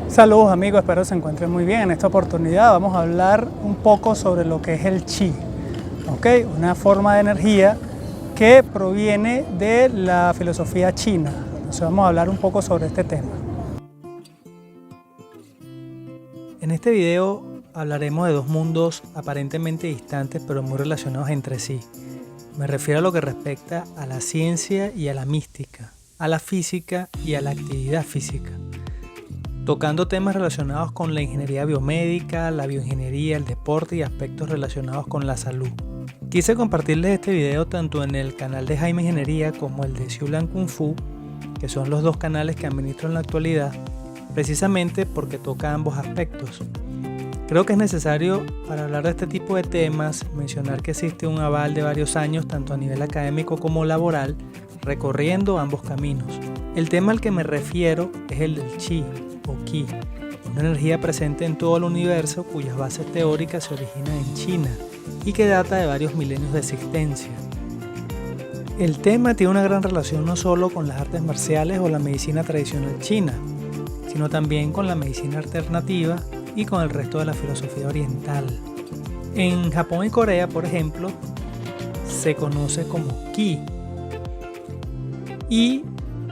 Saludos amigos, espero se encuentren muy bien. En esta oportunidad vamos a hablar un poco sobre lo que es el chi, una forma de energía que proviene de la filosofía china. Entonces vamos a hablar un poco sobre este tema. En este video hablaremos de dos mundos aparentemente distantes pero muy relacionados entre sí. Me refiero a lo que respecta a la ciencia y a la mística, a la física y a la actividad física, tocando temas relacionados con la ingeniería biomédica, la bioingeniería, el deporte y aspectos relacionados con la salud. Quise compartirles este video tanto en el canal de Jaime Ingeniería como el de Xiulan Kung Fu, que son los dos canales que administro en la actualidad, precisamente porque toca ambos aspectos. Creo que es necesario, para hablar de este tipo de temas, mencionar que existe un aval de varios años, tanto a nivel académico como laboral, recorriendo ambos caminos. El tema al que me refiero es el del chi o Qi, una energía presente en todo el universo cuyas bases teóricas se originan en China y que data de varios milenios de existencia. El tema tiene una gran relación no solo con las artes marciales o la medicina tradicional china, sino también con la medicina alternativa y con el resto de la filosofía oriental. En Japón y Corea, por ejemplo, se conoce como Qi, y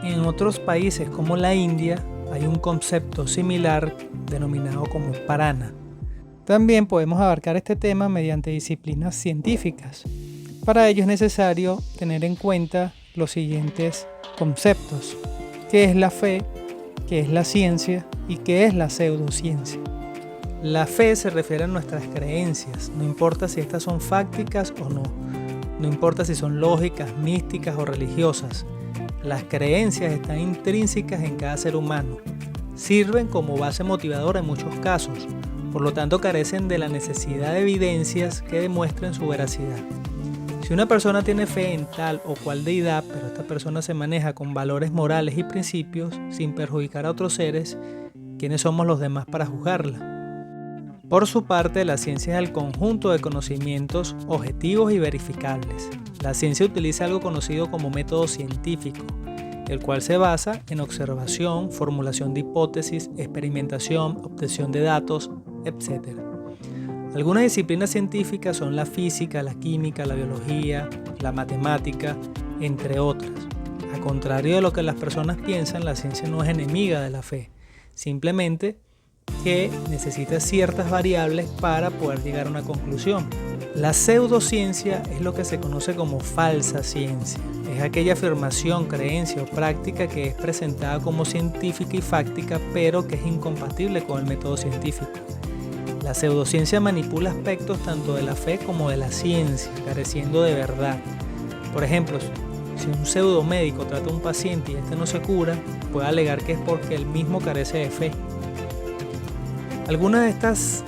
en otros países como la India hay un concepto similar denominado como Prana. También podemos abarcar este tema mediante disciplinas científicas. Para ello es necesario tener en cuenta los siguientes conceptos: ¿qué es la fe?, ¿qué es la ciencia? ¿Y qué es la pseudociencia? La fe se refiere a nuestras creencias, no importa si estas son fácticas o no, no importa si son lógicas, místicas o religiosas. Las creencias están intrínsecas en cada ser humano, sirven como base motivadora en muchos casos, por lo tanto carecen de la necesidad de evidencias que demuestren su veracidad. Si una persona tiene fe en tal o cual deidad, pero esta persona se maneja con valores morales y principios sin perjudicar a otros seres, ¿quiénes somos los demás para juzgarla? Por su parte, la ciencia es el conjunto de conocimientos objetivos y verificables. La ciencia utiliza algo conocido como método científico, el cual se basa en observación, formulación de hipótesis, experimentación, obtención de datos, etc. Algunas disciplinas científicas son la física, la química, la biología, la matemática, entre otras. A contrario de lo que las personas piensan, la ciencia no es enemiga de la fe, simplemente que necesita ciertas variables para poder llegar a una conclusión. La pseudociencia es lo que se conoce como falsa ciencia. Es aquella afirmación, creencia o práctica que es presentada como científica y fáctica, pero que es incompatible con el método científico. La pseudociencia manipula aspectos tanto de la fe como de la ciencia, careciendo de verdad. Por ejemplo, si un pseudomédico trata a un paciente y este no se cura, puede alegar que es porque él mismo carece de fe. Algunas de estas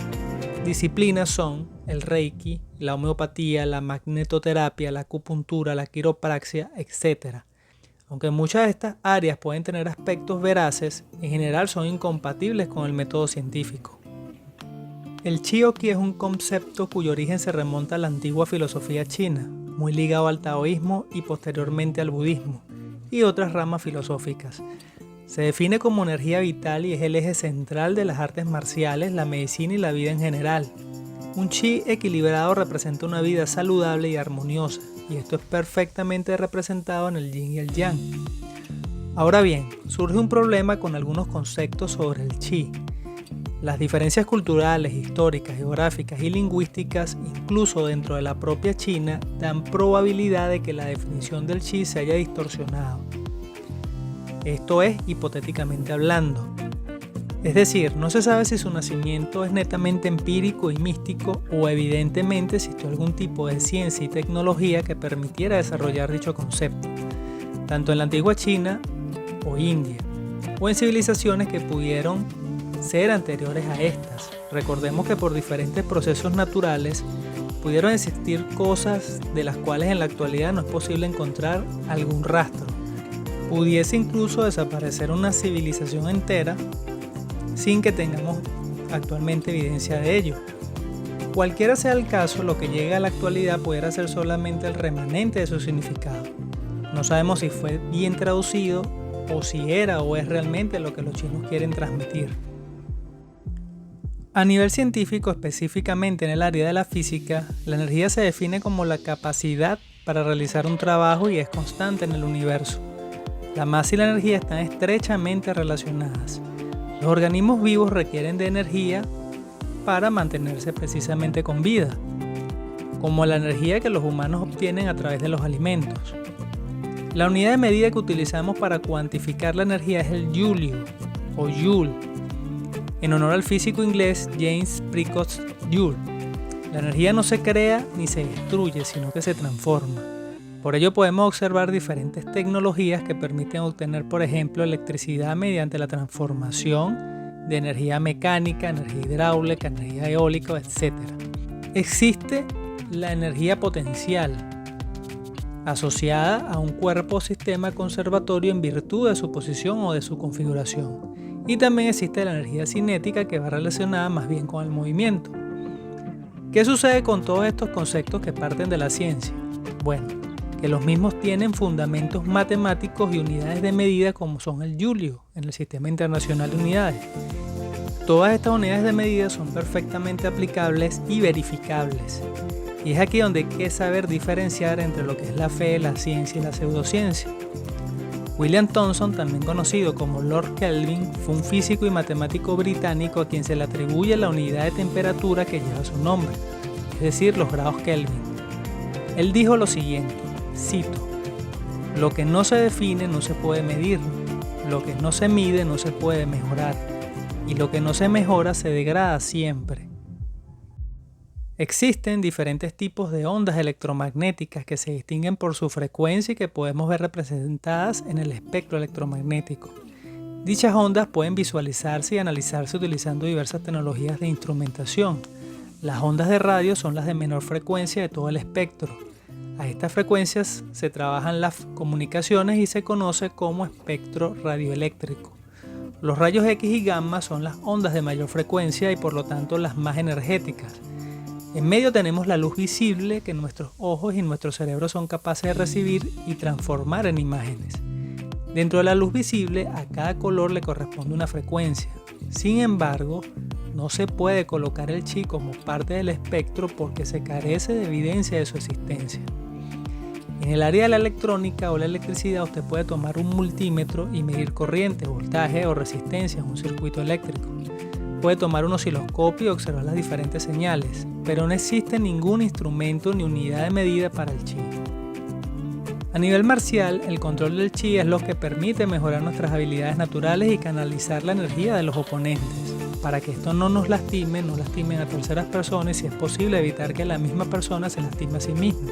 disciplinas son el reiki, la homeopatía, la magnetoterapia, la acupuntura, la quiropraxia, etc. Aunque muchas de estas áreas pueden tener aspectos veraces, en general son incompatibles con el método científico. El chi o Qi es un concepto cuyo origen se remonta a la antigua filosofía china, muy ligado al taoísmo y posteriormente al budismo y otras ramas filosóficas. Se define como energía vital y es el eje central de las artes marciales, la medicina y la vida en general. Un chi equilibrado representa una vida saludable y armoniosa, y esto es perfectamente representado en el yin y el yang. Ahora bien, surge un problema con algunos conceptos sobre el chi. Las diferencias culturales, históricas, geográficas y lingüísticas, incluso dentro de la propia China, dan probabilidad de que la definición del chi se haya distorsionado. Esto es, hipotéticamente hablando. Es decir, no se sabe si su nacimiento es netamente empírico y místico o evidentemente existió algún tipo de ciencia y tecnología que permitiera desarrollar dicho concepto, tanto en la antigua China o India, o en civilizaciones que pudieron ser anteriores a estas. Recordemos que por diferentes procesos naturales pudieron existir cosas de las cuales en la actualidad no es posible encontrar algún rastro. Pudiese incluso desaparecer una civilización entera sin que tengamos actualmente evidencia de ello. Cualquiera sea el caso, lo que llega a la actualidad pudiera ser solamente el remanente de su significado. No sabemos si fue bien traducido o si era o es realmente lo que los chinos quieren transmitir. A nivel científico, específicamente en el área de la física, la energía se define como la capacidad para realizar un trabajo y es constante en el universo. La masa y la energía están estrechamente relacionadas. Los organismos vivos requieren de energía para mantenerse precisamente con vida, como la energía que los humanos obtienen a través de los alimentos. La unidad de medida que utilizamos para cuantificar la energía es el joule o joule, en honor al físico inglés James Precost Joule. La energía no se crea ni se destruye, sino que se transforma. Por ello podemos observar diferentes tecnologías que permiten obtener, por ejemplo, electricidad mediante la transformación de energía mecánica, energía hidráulica, energía eólica, etc. Existe la energía potencial, asociada a un cuerpo o sistema conservatorio en virtud de su posición o de su configuración. Y también existe la energía cinética, que va relacionada más bien con el movimiento. ¿Qué sucede con todos estos conceptos que parten de la ciencia? Bueno, que los mismos tienen fundamentos matemáticos y unidades de medida como son el julio en el Sistema Internacional de Unidades. Todas estas unidades de medida son perfectamente aplicables y verificables. Y es aquí donde hay que saber diferenciar entre lo que es la fe, la ciencia y la pseudociencia. William Thomson, también conocido como Lord Kelvin, fue un físico y matemático británico a quien se le atribuye la unidad de temperatura que lleva su nombre, es decir, los grados Kelvin. Él dijo lo siguiente, cito: "Lo que no se define no se puede medir, lo que no se mide no se puede mejorar, y lo que no se mejora se degrada siempre". Existen diferentes tipos de ondas electromagnéticas que se distinguen por su frecuencia y que podemos ver representadas en el espectro electromagnético. Dichas ondas pueden visualizarse y analizarse utilizando diversas tecnologías de instrumentación. Las ondas de radio son las de menor frecuencia de todo el espectro. A estas frecuencias se trabajan las comunicaciones y se conoce como espectro radioeléctrico. Los rayos X y gamma son las ondas de mayor frecuencia y por lo tanto las más energéticas. En medio tenemos la luz visible que nuestros ojos y nuestro cerebro son capaces de recibir y transformar en imágenes. Dentro de la luz visible, a cada color le corresponde una frecuencia. Sin embargo, no se puede colocar el chi como parte del espectro porque se carece de evidencia de su existencia. En el área de la electrónica o la electricidad, usted puede tomar un multímetro y medir corriente, voltaje o resistencia en un circuito eléctrico. Puede tomar un osciloscopio y observar las diferentes señales, pero no existe ningún instrumento ni unidad de medida para el chi. A nivel marcial, el control del chi es lo que permite mejorar nuestras habilidades naturales y canalizar la energía de los oponentes, para que esto no nos lastime, no lastimen a terceras personas y si es posible evitar que la misma persona se lastime a sí misma.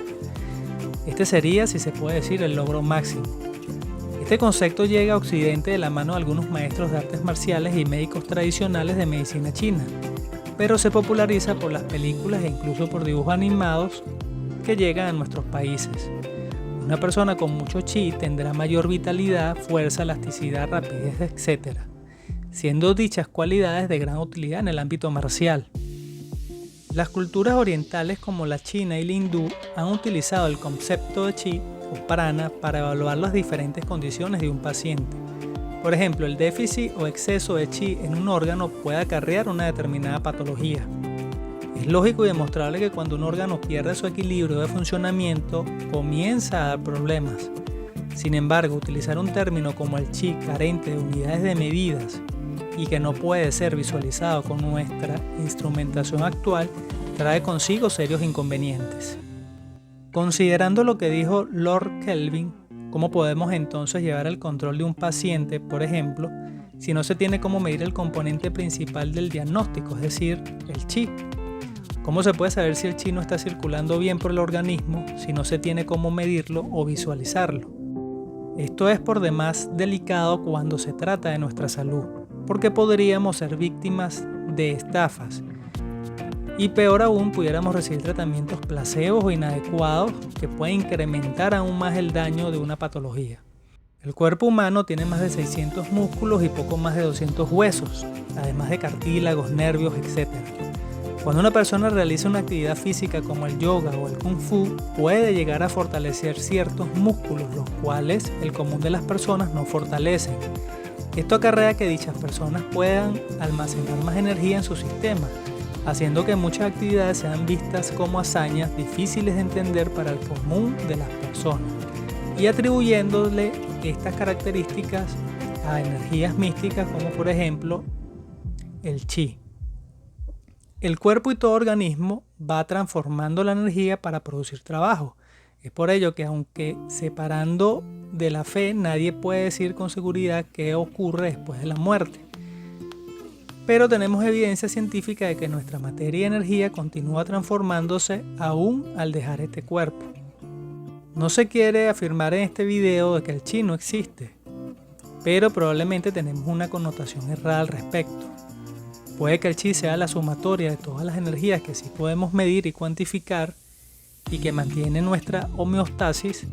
Este sería, si se puede decir, el logro máximo. Este concepto llega a Occidente de la mano de algunos maestros de artes marciales y médicos tradicionales de medicina china, pero se populariza por las películas e incluso por dibujos animados que llegan a nuestros países. Una persona con mucho chi tendrá mayor vitalidad, fuerza, elasticidad, rapidez, etc., siendo dichas cualidades de gran utilidad en el ámbito marcial. Las culturas orientales como la china y la hindú han utilizado el concepto de chi o prana para evaluar las diferentes condiciones de un paciente. Por ejemplo, el déficit o exceso de chi en un órgano puede acarrear una determinada patología. Es lógico y demostrable que cuando un órgano pierde su equilibrio de funcionamiento, comienza a dar problemas. Sin embargo, utilizar un término como el chi carente de unidades de medidas y que no puede ser visualizado con nuestra instrumentación actual trae consigo serios inconvenientes. Considerando lo que dijo Lord Kelvin, ¿cómo podemos entonces llevar el control de un paciente, por ejemplo, si no se tiene cómo medir el componente principal del diagnóstico, es decir, el chi? ¿Cómo se puede saber si el chi no está circulando bien por el organismo si no se tiene cómo medirlo o visualizarlo? Esto es por demás delicado cuando se trata de nuestra salud, porque podríamos ser víctimas de estafas. Y peor aún, pudiéramos recibir tratamientos placebos o inadecuados que pueden incrementar aún más el daño de una patología. El cuerpo humano tiene más de 600 músculos y poco más de 200 huesos, además de cartílagos, nervios, etc. Cuando una persona realiza una actividad física como el yoga o el kung fu, puede llegar a fortalecer ciertos músculos, los cuales el común de las personas no fortalecen. Esto acarrea que dichas personas puedan almacenar más energía en su sistema, haciendo que muchas actividades sean vistas como hazañas difíciles de entender para el común de las personas, y atribuyéndole estas características a energías místicas como por ejemplo el chi. El cuerpo y todo organismo va transformando la energía para producir trabajo. Es por ello que aunque separando de la fe, nadie puede decir con seguridad qué ocurre después de la muerte. Pero tenemos evidencia científica de que nuestra materia y energía continúa transformándose aún al dejar este cuerpo. No se quiere afirmar en este video de que el chi no existe, pero probablemente tenemos una connotación errada al respecto. Puede que el chi sea la sumatoria de todas las energías que sí podemos medir y cuantificar y que mantiene nuestra homeostasis,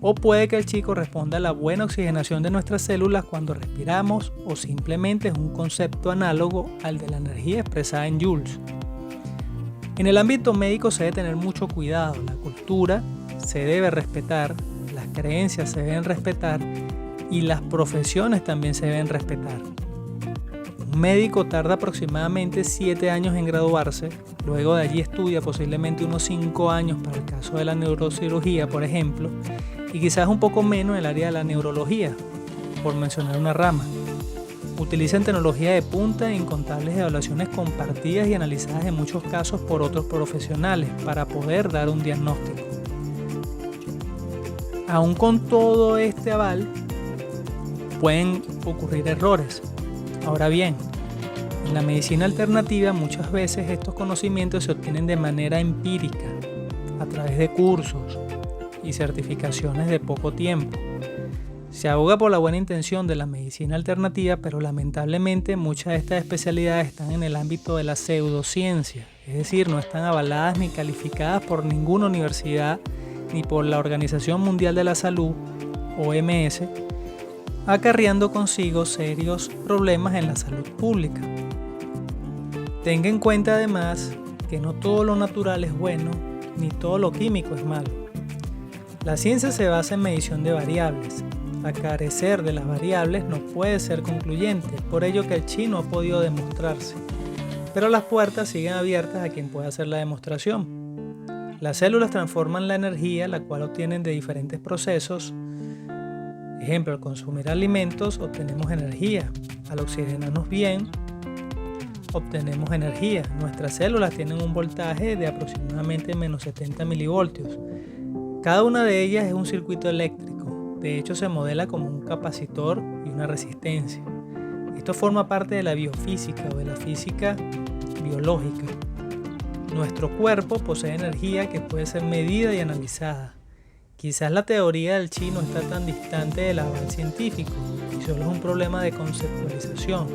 o puede que el chi corresponda a la buena oxigenación de nuestras células cuando respiramos, o simplemente es un concepto análogo al de la energía expresada en joules. En el ámbito médico se debe tener mucho cuidado, la cultura se debe respetar, las creencias se deben respetar y las profesiones también se deben respetar. Un médico tarda aproximadamente 7 años en graduarse, luego de allí estudia posiblemente unos 5 años para el caso de la neurocirugía, por ejemplo, y quizás un poco menos en el área de la neurología, por mencionar una rama. Utilizan tecnología de punta e incontables evaluaciones compartidas y analizadas en muchos casos por otros profesionales para poder dar un diagnóstico. Aún con todo este aval, pueden ocurrir errores. Ahora bien, en la medicina alternativa muchas veces estos conocimientos se obtienen de manera empírica, a través de cursos y certificaciones de poco tiempo. Se aboga por la buena intención de la medicina alternativa, pero lamentablemente muchas de estas especialidades están en el ámbito de la pseudociencia, es decir, no están avaladas ni calificadas por ninguna universidad ni por la Organización Mundial de la Salud, OMS, acarreando consigo serios problemas en la salud pública. Tenga en cuenta además que no todo lo natural es bueno, ni todo lo químico es malo. La ciencia se basa en medición de variables. A carecer de las variables no puede ser concluyente, por ello que el chi no ha podido demostrarse. Pero las puertas siguen abiertas a quien pueda hacer la demostración. Las células transforman la energía, la cual obtienen de diferentes procesos. Ejemplo, al consumir alimentos obtenemos energía. Al oxigenarnos bien, obtenemos energía. Nuestras células tienen un voltaje de aproximadamente menos 70 milivoltios. Cada una de ellas es un circuito eléctrico. De hecho, se modela como un capacitor y una resistencia. Esto forma parte de la biofísica o de la física biológica. Nuestro cuerpo posee energía que puede ser medida y analizada. Quizás la teoría del chi no está tan distante del aval científico y solo es un problema de conceptualización.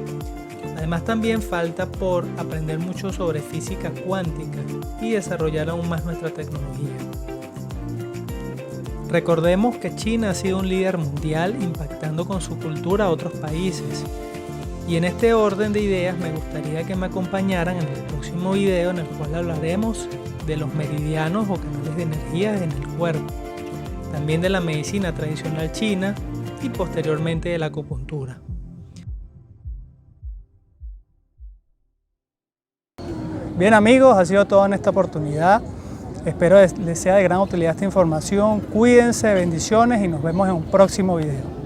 Además, también falta por aprender mucho sobre física cuántica y desarrollar aún más nuestra tecnología. Recordemos que China ha sido un líder mundial impactando con su cultura a otros países. Y en este orden de ideas me gustaría que me acompañaran en el próximo video en el cual hablaremos de los meridianos o canales de energía en el cuerpo, también de la medicina tradicional china y posteriormente de la acupuntura. Bien amigos, ha sido todo en esta oportunidad. Espero les sea de gran utilidad esta información. Cuídense, bendiciones y nos vemos en un próximo video.